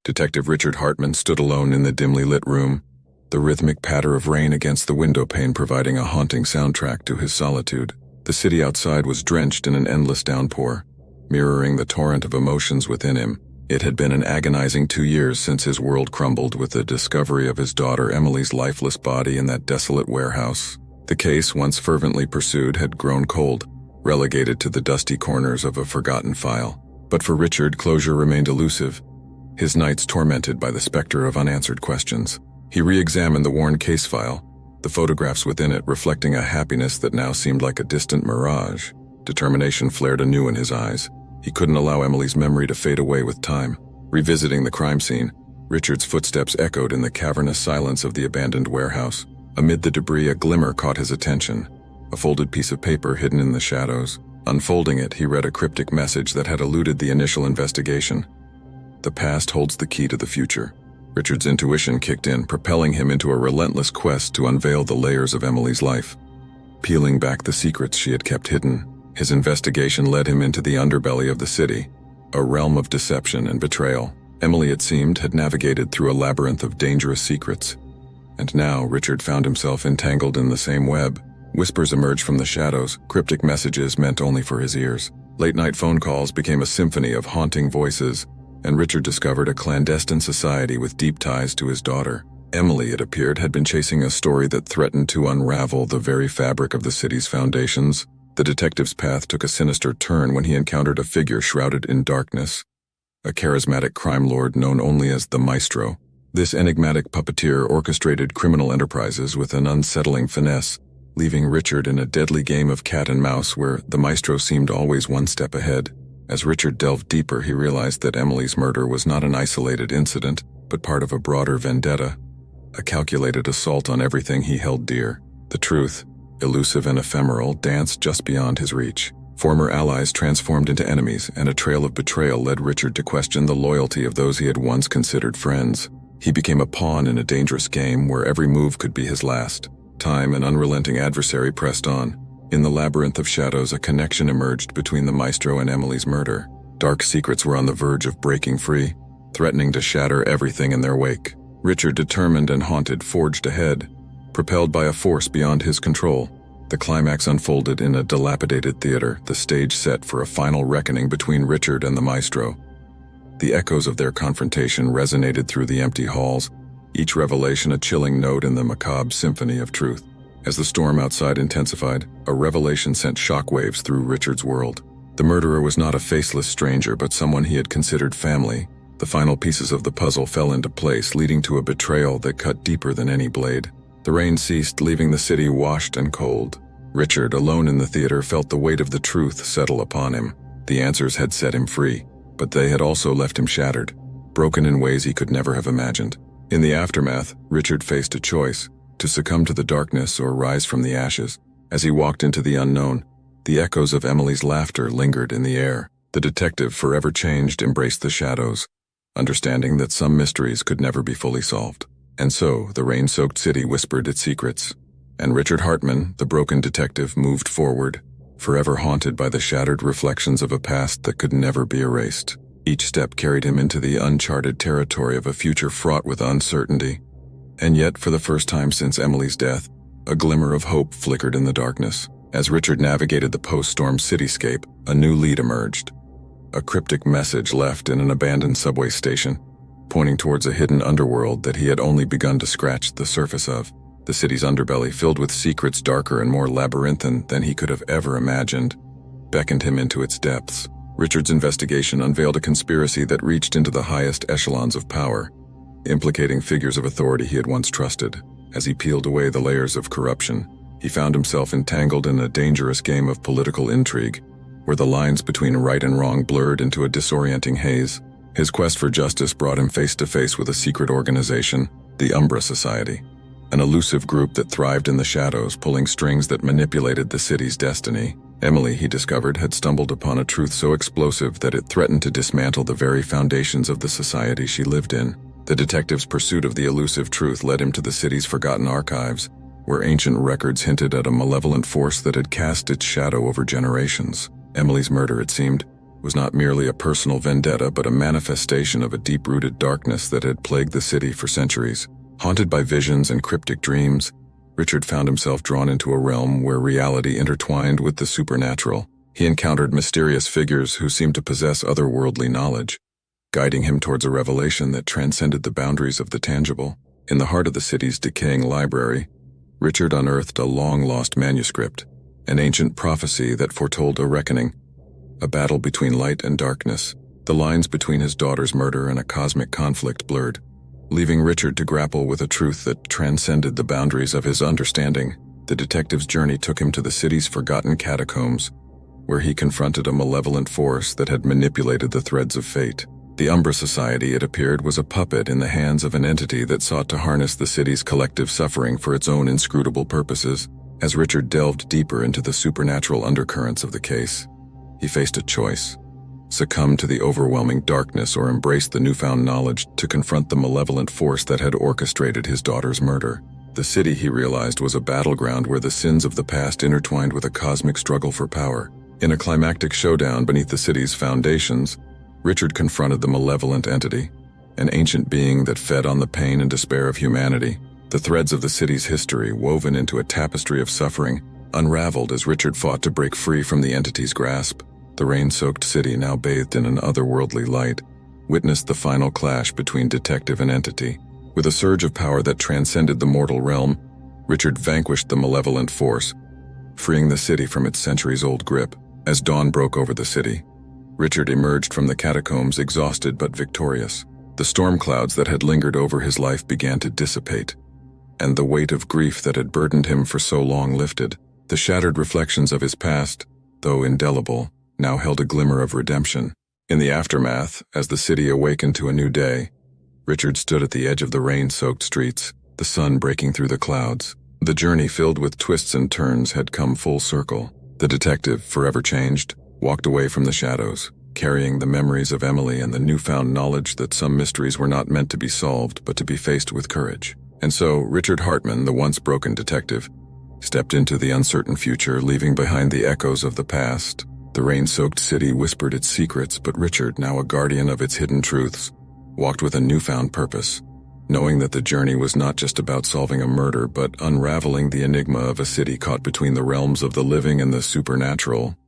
Detective Richard Hartman stood alone in the dimly lit room, the rhythmic patter of rain against the window pane providing a haunting soundtrack to his solitude. The city outside was drenched in an endless downpour, mirroring the torrent of emotions within him. It had been an agonizing 2 years since his world crumbled with the discovery of his daughter Emily's lifeless body in that desolate warehouse. The case, once fervently pursued, had grown cold, relegated to the dusty corners of a forgotten file. But for Richard, closure remained elusive, his nights tormented by the specter of unanswered questions. He re-examined the worn case file, the photographs within it reflecting a happiness that now seemed like a distant mirage. Determination flared anew in his eyes. He couldn't allow Emily's memory to fade away with time. Revisiting the crime scene, Richard's footsteps echoed in the cavernous silence of the abandoned warehouse. Amid the debris, a glimmer caught his attention, a folded piece of paper hidden in the shadows. Unfolding it, he read a cryptic message that had eluded the initial investigation. The past holds the key to the future. Richard's intuition kicked in, propelling him into a relentless quest to unveil the layers of Emily's life. Peeling back the secrets she had kept hidden, his investigation led him into the underbelly of the city, a realm of deception and betrayal. Emily, it seemed, had navigated through a labyrinth of dangerous secrets. And now Richard found himself entangled in the same web. Whispers emerged from the shadows, cryptic messages meant only for his ears. Late-night phone calls became a symphony of haunting voices, and Richard discovered a clandestine society with deep ties to his daughter. Emily, it appeared, had been chasing a story that threatened to unravel the very fabric of the city's foundations. The detective's path took a sinister turn when he encountered a figure shrouded in darkness, a charismatic crime lord known only as the Maestro. This enigmatic puppeteer orchestrated criminal enterprises with an unsettling finesse, leaving Richard in a deadly game of cat and mouse where the Maestro seemed always one step ahead. As Richard delved deeper, he realized that Emily's murder was not an isolated incident, but part of a broader vendetta, a calculated assault on everything he held dear. The truth, elusive and ephemeral, danced just beyond his reach. Former allies transformed into enemies, and a trail of betrayal led Richard to question the loyalty of those he had once considered friends. He became a pawn in a dangerous game where every move could be his last. Time, an unrelenting adversary, pressed on. In the labyrinth of shadows, a connection emerged between the Maestro and Emily's murder. Dark secrets were on the verge of breaking free, threatening to shatter everything in their wake. Richard, determined and haunted, forged ahead, propelled by a force beyond his control. The climax unfolded in a dilapidated theater, the stage set for a final reckoning between Richard and the Maestro. The echoes of their confrontation resonated through the empty halls, each revelation a chilling note in the macabre symphony of truth. As the storm outside intensified, a revelation sent shockwaves through Richard's world. The murderer was not a faceless stranger, but someone he had considered family. The final pieces of the puzzle fell into place, leading to a betrayal that cut deeper than any blade. The rain ceased, leaving the city washed and cold. Richard, alone in the theater, felt the weight of the truth settle upon him. The answers had set him free, but they had also left him shattered, broken in ways he could never have imagined. In the aftermath, Richard faced a choice: to succumb to the darkness or rise from the ashes. As he walked into the unknown, the echoes of Emily's laughter lingered in the air. The detective, forever changed, embraced the shadows, understanding that some mysteries could never be fully solved. And so, the rain-soaked city whispered its secrets, and Richard Hartman, the broken detective, moved forward, forever haunted by the shattered reflections of a past that could never be erased. Each step carried him into the uncharted territory of a future fraught with uncertainty. And yet, for the first time since Emily's death, a glimmer of hope flickered in the darkness. As Richard navigated the post-storm cityscape, a new lead emerged. A cryptic message left in an abandoned subway station, pointing towards a hidden underworld that he had only begun to scratch the surface of. The city's underbelly, filled with secrets darker and more labyrinthine than he could have ever imagined, beckoned him into its depths. Richard's investigation unveiled a conspiracy that reached into the highest echelons of power, implicating figures of authority he had once trusted. As he peeled away the layers of corruption, he found himself entangled in a dangerous game of political intrigue, where the lines between right and wrong blurred into a disorienting haze. His quest for justice brought him face to face with a secret organization, the Umbra Society, an elusive group that thrived in the shadows, pulling strings that manipulated the city's destiny. Emily, he discovered, had stumbled upon a truth so explosive that it threatened to dismantle the very foundations of the society she lived in. The detective's pursuit of the elusive truth led him to the city's forgotten archives, where ancient records hinted at a malevolent force that had cast its shadow over generations. Emily's murder, it seemed, was not merely a personal vendetta but a manifestation of a deep-rooted darkness that had plagued the city for centuries. Haunted by visions and cryptic dreams, Richard found himself drawn into a realm where reality intertwined with the supernatural. He encountered mysterious figures who seemed to possess otherworldly knowledge, guiding him towards a revelation that transcended the boundaries of the tangible. In the heart of the city's decaying library, Richard unearthed a long-lost manuscript, an ancient prophecy that foretold a reckoning, a battle between light and darkness. The lines between his daughter's murder and a cosmic conflict blurred, leaving Richard to grapple with a truth that transcended the boundaries of his understanding. The detective's journey took him to the city's forgotten catacombs, where he confronted a malevolent force that had manipulated the threads of fate. The Umbra Society, it appeared, was a puppet in the hands of an entity that sought to harness the city's collective suffering for its own inscrutable purposes. As Richard delved deeper into the supernatural undercurrents of the case, he faced a choice: succumb to the overwhelming darkness or embrace the newfound knowledge to confront the malevolent force that had orchestrated his daughter's murder. The city, he realized, was a battleground where the sins of the past intertwined with a cosmic struggle for power. In a climactic showdown beneath the city's foundations, Richard confronted the malevolent entity, an ancient being that fed on the pain and despair of humanity. The threads of the city's history, woven into a tapestry of suffering, unraveled as Richard fought to break free from the entity's grasp. The rain-soaked city, now bathed in an otherworldly light, witnessed the final clash between detective and entity. With a surge of power that transcended the mortal realm, Richard vanquished the malevolent force, freeing the city from its centuries-old grip. As dawn broke over the city, Richard emerged from the catacombs exhausted but victorious. The storm clouds that had lingered over his life began to dissipate, and the weight of grief that had burdened him for so long lifted. The shattered reflections of his past, though indelible, now held a glimmer of redemption. In the aftermath, as the city awakened to a new day, Richard stood at the edge of the rain-soaked streets, the sun breaking through the clouds. The journey, filled with twists and turns, had come full circle. The detective, forever changed, walked away from the shadows, carrying the memories of Emily and the newfound knowledge that some mysteries were not meant to be solved but to be faced with courage. And so, Richard Hartman, the once broken detective, stepped into the uncertain future, leaving behind the echoes of the past. The rain-soaked city whispered its secrets, but Richard, now a guardian of its hidden truths, walked with a newfound purpose, knowing that the journey was not just about solving a murder but unraveling the enigma of a city caught between the realms of the living and the supernatural.